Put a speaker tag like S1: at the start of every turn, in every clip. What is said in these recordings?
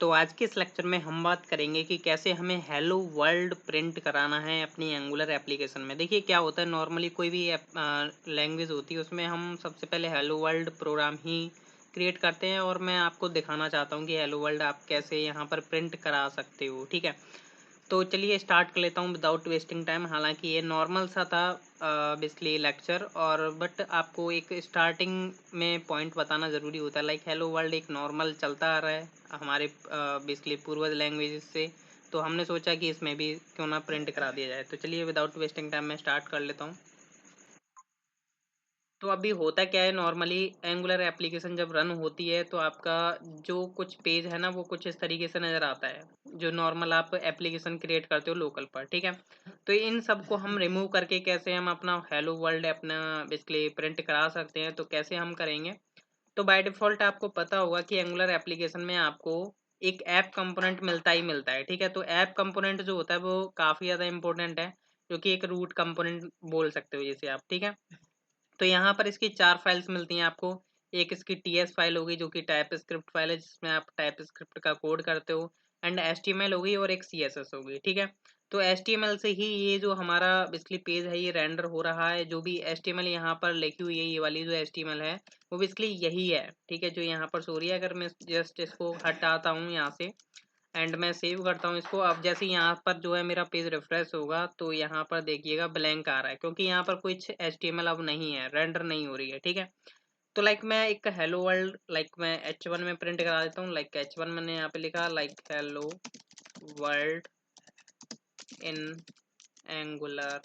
S1: तो आज के इस लेक्चर में हम बात करेंगे कि कैसे हमें हेलो वर्ल्ड प्रिंट कराना है अपनी एंगुलर एप्लीकेशन में। देखिए क्या होता है, नॉर्मली कोई भी लैंग्वेज होती है उसमें हम सबसे पहले हेलो वर्ल्ड प्रोग्राम ही क्रिएट करते हैं, और मैं आपको दिखाना चाहता हूँ कि हेलो वर्ल्ड आप कैसे यहाँ पर प्रिंट करा सकते हो। ठीक है, तो चलिए स्टार्ट कर लेता हूँ विदाउट वेस्टिंग टाइम। हालांकि ये नॉर्मल सा था बेसिकली लेक्चर, और बट आपको एक स्टार्टिंग में पॉइंट बताना ज़रूरी होता है। लाइक हेलो वर्ल्ड एक नॉर्मल चलता आ रहा है हमारे बेसिकली पूर्वज लैंग्वेज से, तो हमने सोचा कि इसमें भी क्यों ना प्रिंट करा दिया जाए। तो चलिए विदाउट वेस्टिंग टाइम मैं स्टार्ट कर लेता हूँ। तो अभी होता क्या है, नॉर्मली एंगुलर एप्लीकेशन जब रन होती है तो आपका जो कुछ पेज है ना वो कुछ इस तरीके से नज़र आता है, जो नॉर्मल आप एप्लीकेशन क्रिएट करते हो लोकल पर। ठीक है, तो इन सब को हम रिमूव करके कैसे हम अपना हेलो वर्ल्ड अपना बेसिकली प्रिंट करा सकते हैं, तो कैसे हम करेंगे। तो बाय डिफ़ॉल्ट आपको पता होगा कि एंगुलर एप्लीकेशन में आपको एक ऐप कंपोनेंट मिलता ही मिलता है। ठीक है, तो ऐप कंपोनेंट जो होता है वो काफ़ी ज़्यादा इंपॉर्टेंट है, जो कि एक रूट कंपोनेंट बोल सकते हो जैसे आप। ठीक है, तो यहाँ पर इसकी 4 फाइल्स मिलती हैं आपको। एक इसकी टीएस फाइल होगी जो कि टाइप स्क्रिप्ट फाइल है, जिसमें आप टाइप स्क्रिप्ट का कोड करते हो, एंड एचटीएमएल होगी और एक सीएसएस होगी। ठीक है, तो एचटीएमएल से ही ये जो हमारा बेसिकली पेज है ये रेंडर हो रहा है। जो भी एचटीएमएल यहाँ पर लिखी हुई है, ये वाली जो एचटीएमएल है वो बेसिकली यही है। ठीक है, जो यहाँ पर सो रही है। अगर मैं जस्ट इसको हटाता हूँ यहाँ से एंड मैं सेव करता हूँ इसको, अब जैसे यहाँ पर जो है मेरा पेज रिफ्रेश होगा तो यहाँ पर देखिएगा ब्लैंक आ रहा है, क्योंकि यहाँ पर कुछ एचटीएमएल अब नहीं है, रेंडर नहीं हो रही है। ठीक है, तो लाइक मैं एक हेलो वर्ल्ड लाइक मैं H1 में प्रिंट करा देता हूँ। लाइक H1 मैंने यहाँ पे लिखा like hello world in Angular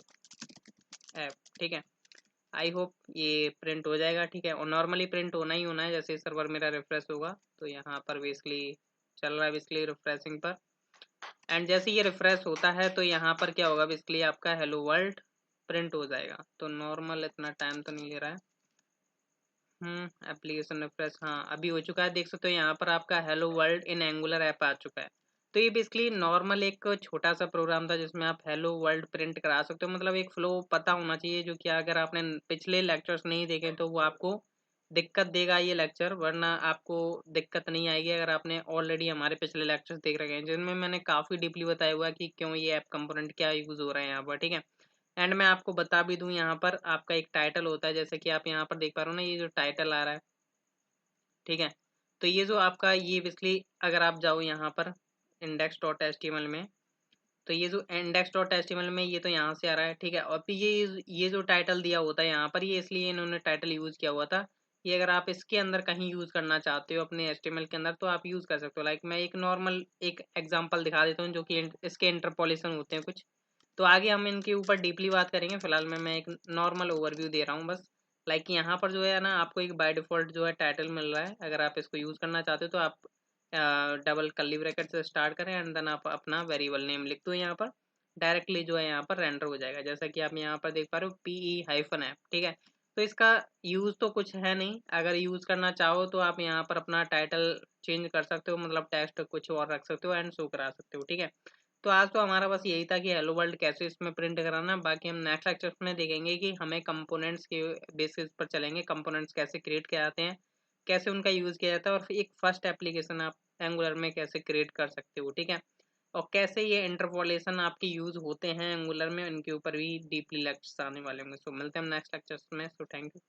S1: app. ठीक है, आई होप ये प्रिंट हो जाएगा। ठीक है, और नॉर्मली प्रिंट होना ही होना है। जैसे सर्वर मेरा रिफ्रेश होगा तो यहाँ पर बेसिकली चल रहा है बेसिकली रिफ्रेशिंग पर, एंड जैसे ये रिफ्रेश होता है तो यहाँ पर क्या होगा, बेसिकली आपका हेलो वर्ल्ड प्रिंट हो जाएगा। तो नॉर्मल इतना टाइम तो नहीं ले रहा है। एप्लीकेशन रिफ्रेश, हाँ अभी हो चुका है। देख सकते हो यहाँ पर आपका hello world in Angular app आ चुका है। तो ये बेसिकली नॉर्मल एक छोटा सा प्रोग्राम था जिसमें आप हेलो वर्ल्ड प्रिंट करा सकते हो। मतलब एक फ्लो पता होना चाहिए, जो कि अगर आपने पिछले लेक्चर्स नहीं देखे तो वो आपको दिक्कत देगा ये लेक्चर, वरना आपको दिक्कत नहीं आएगी अगर आपने ऑलरेडी हमारे पिछले लेक्चर्स देख रखे हैं, जिनमें मैंने काफ़ी डीपली बताया हुआ है कि क्यों ये ऐप कंपोनेंट क्या यूज़ हो रहा है यहाँ पर। ठीक है, एंड मैं आपको बता भी दूं, यहाँ पर आपका एक टाइटल होता है, जैसे कि आप यहाँ पर देख पा रहे हो ना, ये जो टाइटल आ रहा है। ठीक है, तो ये जो आपका ये बेसिकली अगर आप जाओ यहाँ पर index.html में, तो ये जो index.html में ये तो यहाँ से आ रहा है। ठीक है, और फिर ये जो टाइटल दिया होता है यहाँ पर, ये इसलिए इन्होंने टाइटल यूज़ किया हुआ था। ये अगर आप इसके अंदर कहीं यूज़ करना चाहते हो अपने HTML के अंदर तो आप यूज़ कर सकते हो। लाइक मैं एक नॉर्मल एक एग्जांपल दिखा देता हूँ, जो कि इसके इंटरपोलेशन होते हैं कुछ। तो आगे हम इनके ऊपर डीपली बात करेंगे। फिलहाल मैं एक नॉर्मल ओवरव्यू दे रहा हूँ बस। लाइक यहाँ पर जो है ना, आपको एक बाय डिफ़ॉल्ट जो है टाइटल मिल रहा है। अगर आप इसको यूज़ करना चाहते हो तो आप डबल कर्ली ब्रैकेट से स्टार्ट करें, एंड देन आप अपना वेरिएबल नेम लिख दो यहाँ पर। डायरेक्टली जो है यहाँ पर रेंडर हो जाएगा, जैसा कि आप यहाँ पर देख पा रहे हो PE-ऐप। ठीक है, तो इसका यूज़ तो कुछ है नहीं। अगर यूज़ करना चाहो तो आप यहाँ पर अपना टाइटल चेंज कर सकते हो, मतलब टेक्स्ट कुछ और रख सकते हो एंड शो करा सकते हो। ठीक है, तो आज तो हमारा बस यही था कि हेलो वर्ल्ड कैसे इसमें प्रिंट कराना है। बाकी हम नेक्स्ट लेक्चर में देखेंगे कि हमें कंपोनेंट्स के बेसिस पर चलेंगे, कंपोनेंट्स कैसे क्रिएट किए जाते हैं, कैसे उनका यूज़ किया जाता है, और फिर एक फर्स्ट एप्लीकेशन आप एंगुलर में कैसे क्रिएट कर सकते हो। ठीक है, और कैसे ये इंटरपोलेशन आपके यूज़ होते हैं एंगुलर में, इनके ऊपर भी डीपली लेक्चर्स आने वाले होंगे। सो मिलते हैं हम नेक्स्ट लेक्चर्स में। So thank you.